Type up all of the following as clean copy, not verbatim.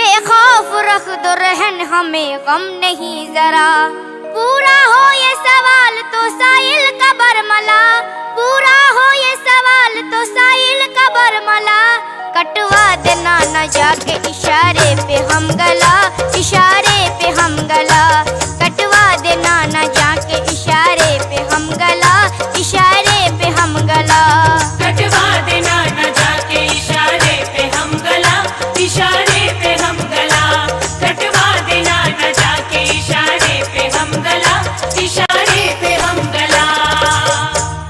بے خوف رکھ دو رہن ہمیں غم نہیں ذرا، پورا ہو یہ سوال تو سائل کا برملا، پورا ہو یہ سوال تو سائل کا برملا، کٹوا دینا نہ جا کے اشارے پہ ہم گلا، اشارے پہ ہم گلا، کٹوا دینا نہ جا کے اشارے پہ ہم گلا، اشارے پہ ہم گلا، کٹوا دینا نہ جا کے اشارے پہ ہم گلا، اشارے پہ ہم گلا، کٹوا دینا نہ جا کے اشارے پہ ہم گلا، اشارے پہ ہم گلا۔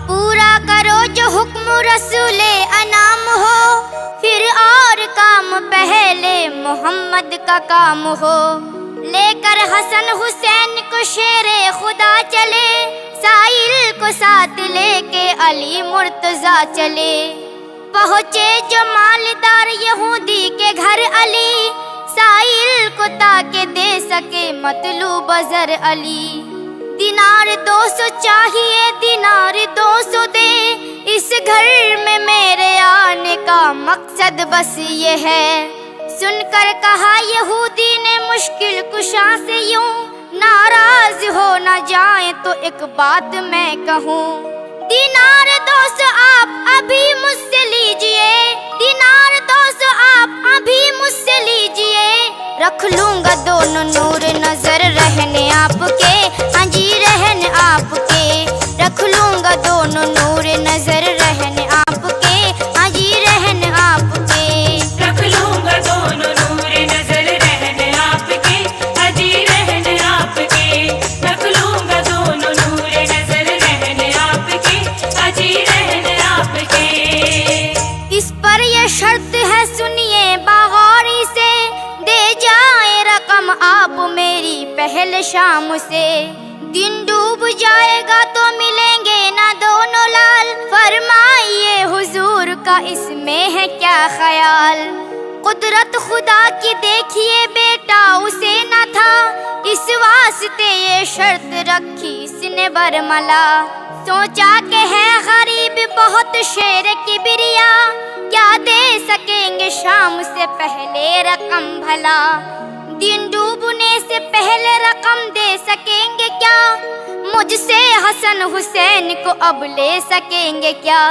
پورا کرو جو حکم رسول انعام ہو، پھر اور کام پہلے محمد کا کام ہو، لے کر حسن حسین کو شیر خدا چلے، سائل کو ساتھ لے کے علی مرتضیٰ چلے، پہنچے جو مالدار یہودی کے گھر علی، سائل کو تاکہ دے سکے مطلوب زر علی، دینار 200 چاہیے دینار 200 دے، اس گھر میں میرے آنے کا مقصد بس یہ ہے، سن کر کہا یہودی نے مشکل کشا سے یوں، ناراض ہو نہ جائیں تو ایک بات میں کہوں، دینار 200 آپ ابھی مجھ سے لیجئے، دینار 200 آپ ابھی مجھ سے لیجئے، رکھ لوں گا دونوں نور نظر رہنے آپ کے، ہاں جی رہنے آپ کے، رکھ لوں گا دونوں نور نظر رہنے آپ کے، ہاں جی رہنے آپ کے، رکھ لوں گا دونوں نور نظر رہنے آپ کے، اجی رہنے آپ کے، رکھ لوں گا دونوں نور نظر رہنے آپ کے، اجی رہنے آپ کے۔ اس پر یہ شرط ہے سنیے باغوری سے، دے جائے رقم آپ میری پہل شام سے، دن ڈوب جائے گا تو ملیں گے نہ دونوں لال، فرمائیے حضور کا اس میں ہے کیا خیال، قدرت خدا کی دیکھیے بیٹا اسے نہ تھا، اس واسطے یہ شرط رکھی اس نے برملا، سوچا کہ ہے غریب بہت شیر کبریا، کیا دے سکیں گے شام سے پہلے رقم بھلا، دن ڈوبنے سے پہلے رقم دے سکیں گے کیا، مجھ سے حسن حسین کو اب لے سکیں گے کیا،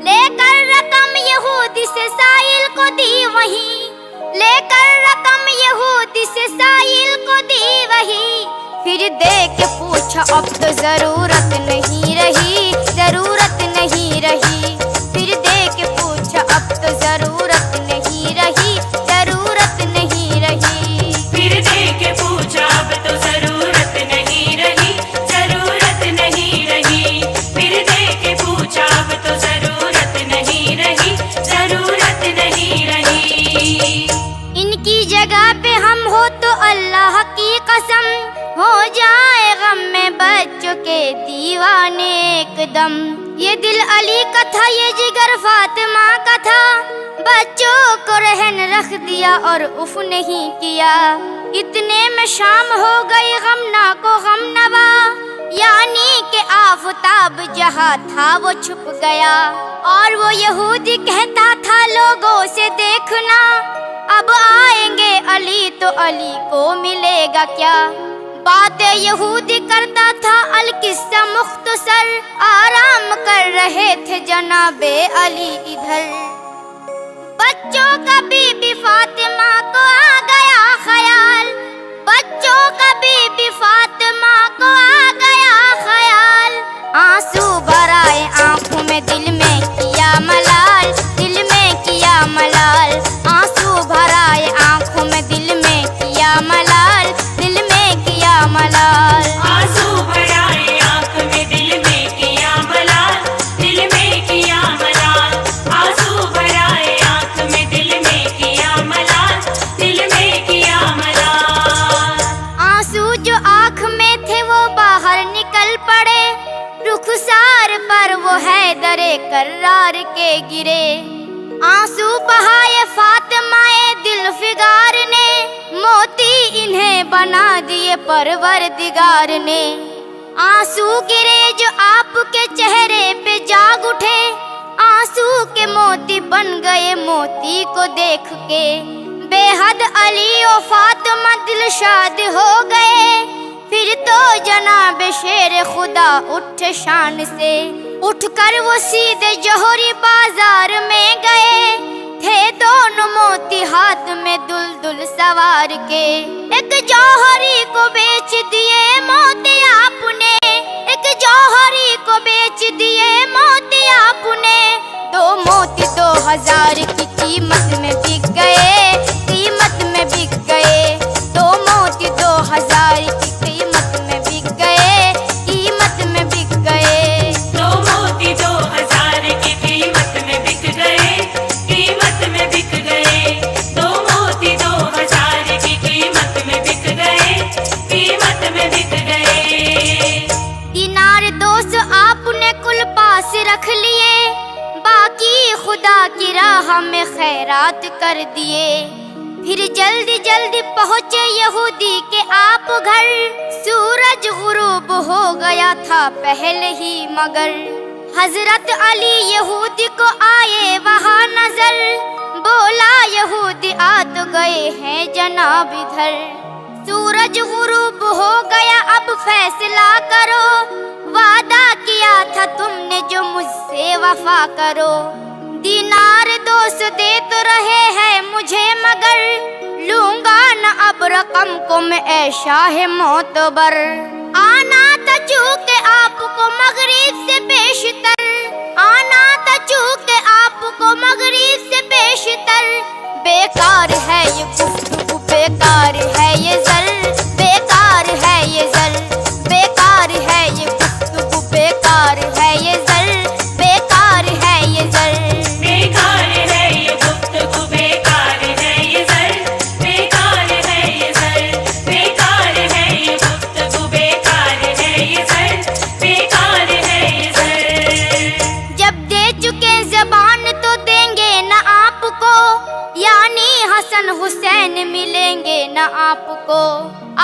لے کر رقم یہودی سے سائل کو دی وہیں، لے کر رقم یہودی سے سائل کو دی وہیں، پھر دے کے پوچھا اب تو ضرورت نہیں رہی، ضرورت نہیں رہی، پھر دے کے پوچھا اب تو ضرورت نہیں رہی، ضرورت نہیں رہی، پھر دے کے پوچھا اب تو ضرورت نہیں رہی، ضرورت نہیں رہی، پھر دے کے پوچھا اب تو ضرورت نہیں رہی، ضرورت نہیں رہی۔ ان کی جگہ پہ ہم ہو تو اللہ کی قسم، ہو جائے غم میں بچوں کے دیوانے ایک دم، یہ دل علی کا تھا یہ جگر فاطمہ کا تھا، بچوں کو رہن رکھ دیا اور اف نہیں کیا، اتنے میں شام ہو گئی غمنا کو غم نوا، یعنی کہ آفتاب جہاں تھا وہ چھپ گیا، اور وہ یہودی کہتا تھا لوگوں سے دیکھنا، اب آئیں گے علی تو علی کو ملے گا کیا، باتیں یہودی کرتا تھا القصہ مختصر، آرام کر رہے تھے جناب علی ادھر، بچوں کا بی بی فاطمہ کو آ گیا خیال، بچوں کا بی بی فاطمہ کو آ گیا خیال، آنسو بھرائے آنکھوں میں دل میں کیا ملال، دل میں کیا ملال، آنسو بھرائے آنکھوں میں دل میں کیا ملال، دل میں کیا ملال، آنسو بھرائے آنکھ میں دل میں کیا ملال، دل میں کیا ملال، آنسو بھرائے آنکھ میں دل میں کیا ملال، دل میں کیا ملال، آنسو جو آنکھ میں تھے وہ باہر نکل پڑے، رخسار پر وہ حیدر کرار کے گرے، آنسو بہائے فاطمہ دل فگار نے، موتی انہیں بنا دیے پروردگار نے، آنسو گرے جو آپ کے چہرے پہ جاگ اٹھے، آنسو کے موتی بن گئے موتی کو دیکھ کے، بے حد علی و فاطمہ دل شاد ہو گئے، پھر تو جناب شیر خدا اٹھ شان سے، اٹھ کر وہ سیدھے جوہری بازار میں گئے، تھے دونوں موتی ہاتھ میں دلدل سوار کے، ایک جوہری کو بیچ دیے موتی آپ نے، ایک جوہری کو بیچ دیے موتی آپ نے، دو موتی 2000 کی قیمت میں بک گئے، قیمت میں بک گئے، دو موتی 2000 کی قیمت میں بک گئے، قیمت میں بک گئے، دو موتی 2000 کی قیمت میں بک گئے، قیمت میں بک گئے، دو موتی 2000 کی قیمت میں بک گئے، قیمت میں بک گئے۔ دینار 200 آپ نے کل پاس رکھ لیے، باقی خدا کی راہ میں خیرات کر دیے، پھر جلدی جلدی پہنچے یہودی کے آپ گھر، سورج غروب ہو گیا تھا پہلے ہی مگر، حضرت علی یہودی کو آئے وہاں نظر، بولا یہودی آ تو گئے ہیں جناب ادھر، سورج غروب ہو گیا اب فیصلہ کرو، وعدہ کیا تھا تم نے جو مجھ سے وفا کرو، دینار 200 دے تو رہے ہیں مجھے مگر، لوں گا نہ اب رقم کو میں اے شاہ معتبر، آنا تھا چونکہ آپ کو مغرب سے بیشتر، آنا تھا چونکہ آپ کو مغرب سے بیشتر، بیکار ہے یہ گفتگو بیکار ہے یہ زر، بیکار ہے یہ زر، بیکار ہے یہ گفتگو بیکار ہے یہ زر، بیکار ہے یہ زر، بیکار ہے یہ گفتگو بیکار ہے یہ زر، بیکار ہے یہ زر، بیکار ہے یہ گفتگو بیکار ہے یہ زر، بیکار ہے یہ زر۔ جب دے چکے زبان تو دیں گے نہ آپ کو، یعنی حسن حسین ملیں گے نہ آپ کو،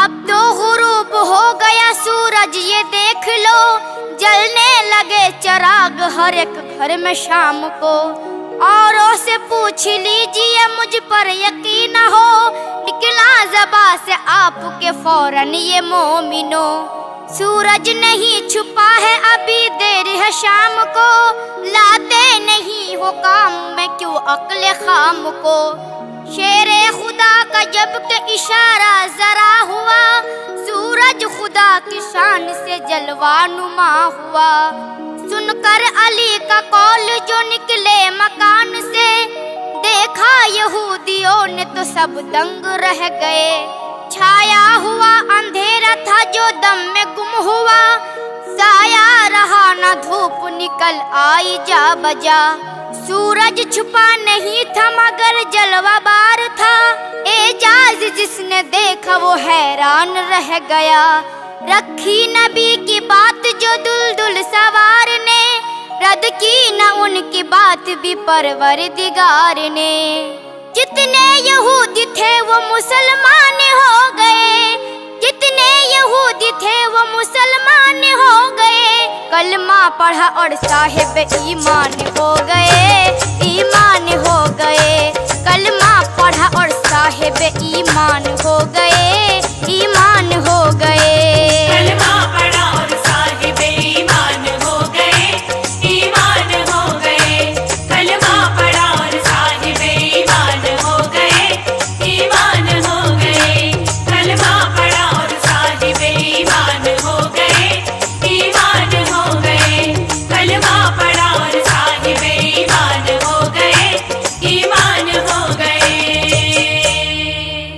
اب تو غروب ہو گیا سورج یہ دیکھ لو، جلنے لگے چراغ ہر ایک گھر میں شام کو، اوروں سے پوچھ لیجئے مجھ پر یقین ہو، نکلا زباں سے آپ کے فوراً یہ مومنو، سورج نہیں چھپا ہے ابھی دیر ہے شام کو، لاتے نہیں ہو کام میں کیوں عقل خام کو، شیر خدا کا جب کہ اشارہ ذرا ہوا، سورج خدا کی شان سے جلوہ نما ہوا، سن کر علی کا قول جو نکلے مکان سے، دیکھا یہودیوں نے تو سب دنگ رہ گئے، چھایا ہوا اندھیرا تھا جو دم میں گم ہوا، سایہ رہا نہ دھوپ نکل آئی جا بجا، سورج چھپا نہیں تھا مگر جلوہ بار تھا، اعجاز جس نے دیکھا وہ حیران رہ گیا، رکھی نبی کی بات جو دلدل سوار نے، رد کی نہ ان کی بات بھی پروردگار نے، جتنے یہودی تھے وہ مسلمان ہو گئے، جتنے یہودی تھے وہ مسلمان ہو گئے، کلمہ پڑھا اور صاحب ایمان ہو گئے، ایمان ہو گئے، کلمہ پڑھا اور صاحب ایمان ہو گئے۔